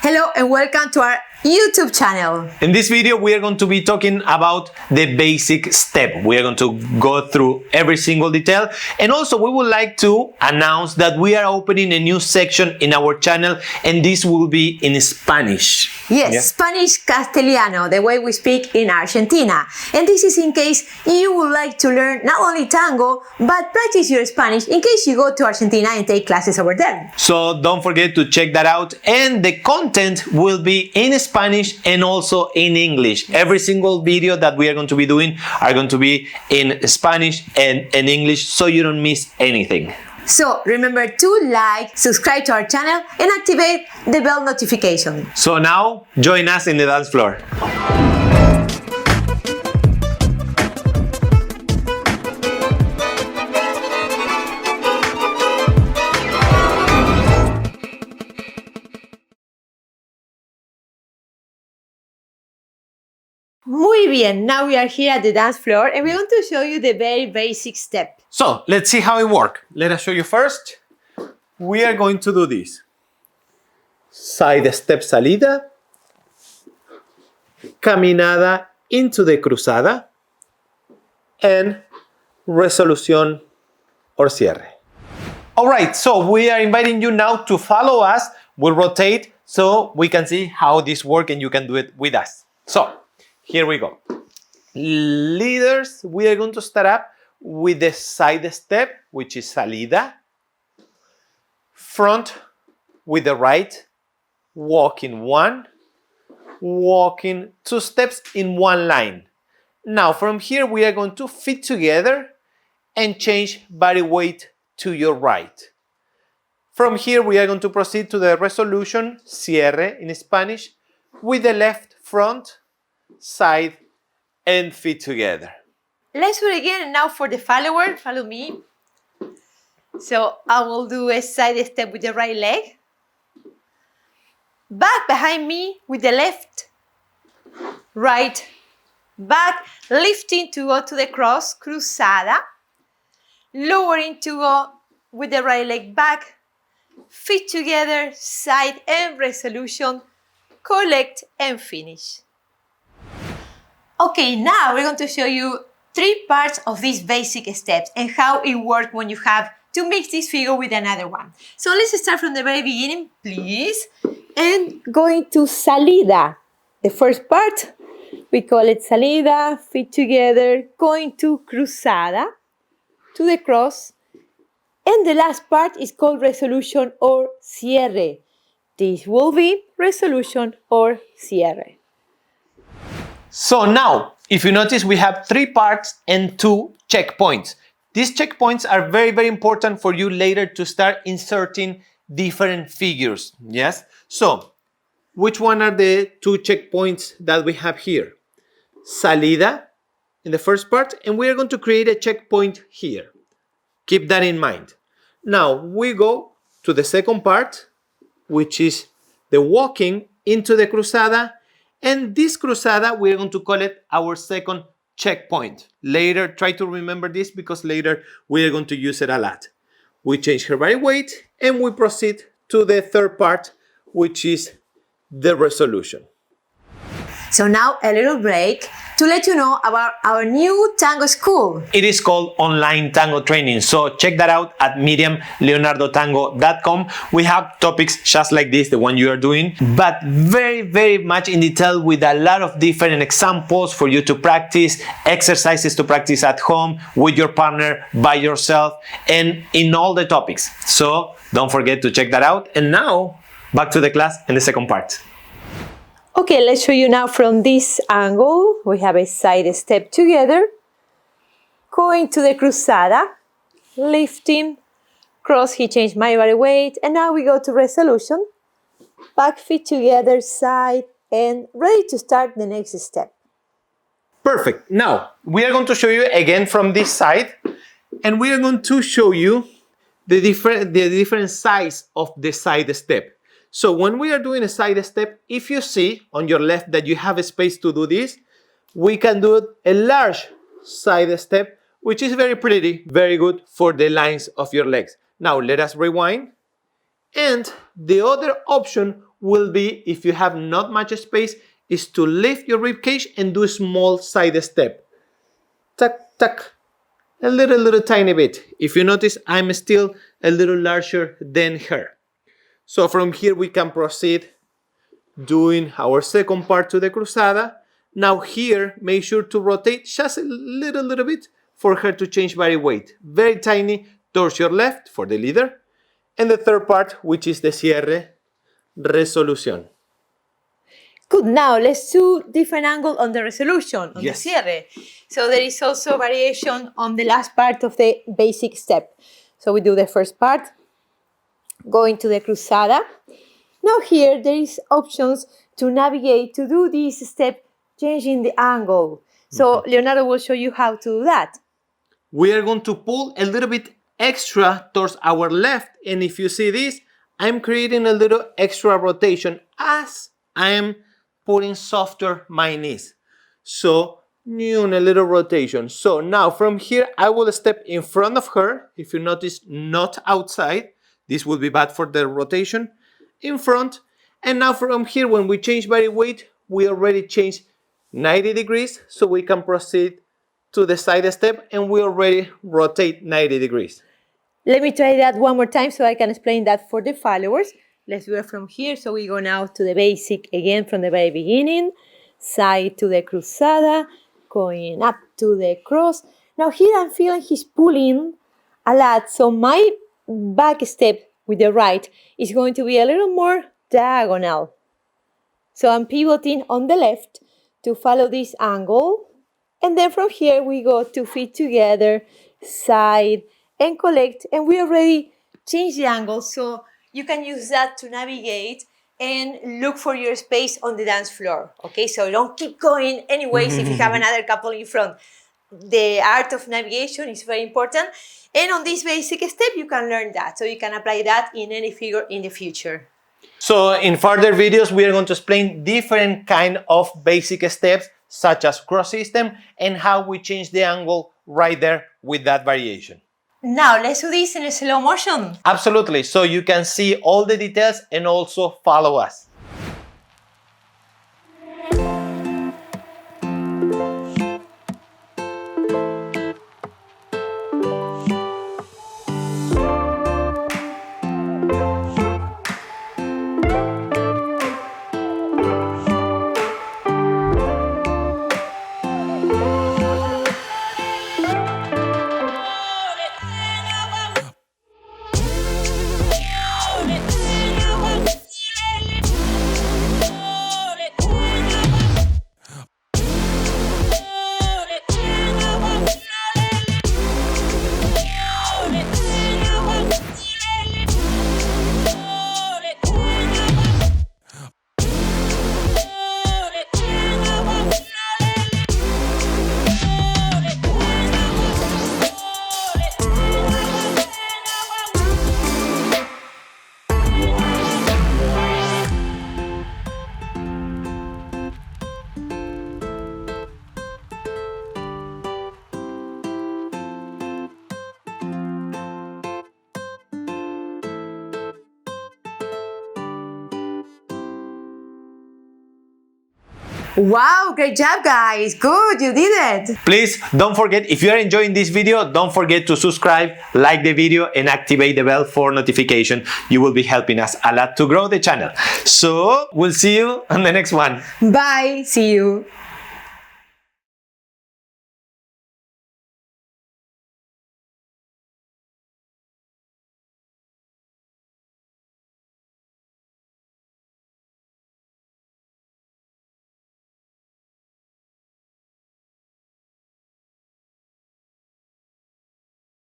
Hello and welcome to our YouTube channel. In this video, we are going to be talking about the basic step. We are going to go through every single detail. And also, we would like to announce that we are opening a new section in our channel, and this will be in Spanish. Yes, Yeah? Spanish Castellano, the way we speak in Argentina. And this is in case you would like to learn not only tango, but practice your Spanish in case you go to Argentina and take classes over there. So don't forget to check that out. And the content will be in Spanish and also in English. Every single video that we are going to be doing are going to be in Spanish and in English, so you don't miss anything. So remember to like, subscribe to our channel, and activate the bell notification. So now, join us in the dance floor. Muy bien, now we are here at the dance floor and we're going to show you the very basic step. So let's see how it works. Let us show you first. We are going to do this. Side step salida, caminada into the cruzada, and resolución or cierre. All right, so we are inviting you now to follow us. We'll rotate so we can see how this works and you can do it with us. So here we go. Leaders, we are going to start up with the side step, which is salida. Front with the right, walking one, walking two steps in one line. Now from here we are going to fit together and change body weight to your right. From here we are going to proceed to the resolution, cierre in Spanish, with the left front, side, and feet together. Let's do it again, and now for the follower, follow me. So I will do a side step with the right leg. Back behind me with the left, right, back, lifting to go to the cross, cruzada. Lowering to go with the right leg back, feet together, side and resolution, collect and finish. Okay, now we're going to show you 3 parts of these basic steps and how it works when you have to mix this figure with another one. So let's start from the very beginning, please. And going to salida. The first part, we call it salida, feet together, going to cruzada, to the cross. And the last part is called resolution or cierre. This will be resolution or cierre. So now, if you notice, we have 3 parts and 2 checkpoints. These checkpoints are very, very important for you later to start inserting different figures, yes? So, which one are the 2 checkpoints that we have here? Salida in the first part, and we are going to create a checkpoint here. Keep that in mind. Now, we go to the second part, which is the walking into the cruzada. And this cruzada, we're going to call it our second checkpoint. Later, try to remember this because later we are going to use it a lot. We change her body weight and we proceed to the third part, which is the resolution. So now a little break to let you know about our new tango school. It is called Online Tango Training. So check that out at miriamleonardotango.com. We have topics just like this, the one you are doing, but very, very much in detail with a lot of different examples for you to practice, exercises to practice at home, with your partner, by yourself, and in all the topics. So don't forget to check that out. And now back to the class and the second part. Okay, let's show you now from this angle. We have a side step together, going to the cruzada, lifting, cross, he changed my body weight, and now we go to resolution, back feet together, side, and ready to start the next step. Perfect. Now, we are going to show you again from this side, and we are going to show you the different size of the side step. So when we are doing a side step, if you see on your left that you have a space to do this, we can do a large side step, which is very pretty, very good for the lines of your legs. Now let us rewind. And the other option will be, if you have not much space, is to lift your rib cage and do a small side step. Tuck, tuck. A little tiny bit. If you notice, I'm still a little larger than her. So from here we can proceed doing our second part to the cruzada. Now here, make sure to rotate just a little bit for her to change body weight. Very tiny towards your left for the leader. And the third part, which is the cierre, resolución. Good, now let's do different angle on the resolution, on Yes. the cierre. So there is also variation on the last part of the basic step. So we do the first part, going to the cruzada. Now here there is options to navigate, to do this step, changing the angle. So Leonardo will show you how to do that. We are going to pull a little bit extra towards our left. And if you see this, I'm creating a little extra rotation as I'm putting softer my knees. So, a little rotation. So now from here, I will step in front of her. If you notice, not outside. This will be bad for the rotation. In front. And now from here, when we change body weight, we already changed 90 degrees. So we can proceed to the side step and we already rotate 90 degrees. Let me try that one more time so I can explain that for the followers. Let's do it from here. So we go now to the basic again from the very beginning. Side to the cruzada, going up to the cross. Now here I'm feeling he's pulling a lot. So my back step with the right is going to be a little more diagonal. So I'm pivoting on the left to follow this angle. And then from here we go 2 feet together, side and collect. And we already changed the angle. So you can use that to navigate and look for your space on the dance floor. Okay, so don't keep going anyways if you have another couple in front. The art of navigation is very important. And on this basic step, you can learn that. So you can apply that in any figure in the future. So in further videos, we are going to explain different kind of basic steps, such as cross system, and how we change the angle right there with that variation. Now, let's do this in a slow motion. Absolutely. So you can see all the details and also follow us. Wow, great job, guys. Good, you did it. Please don't forget, if you are enjoying this video, don't forget to subscribe, like the video, and activate the bell for notification. You will be helping us a lot to grow the channel. So we'll see you on the next one. Bye. See you.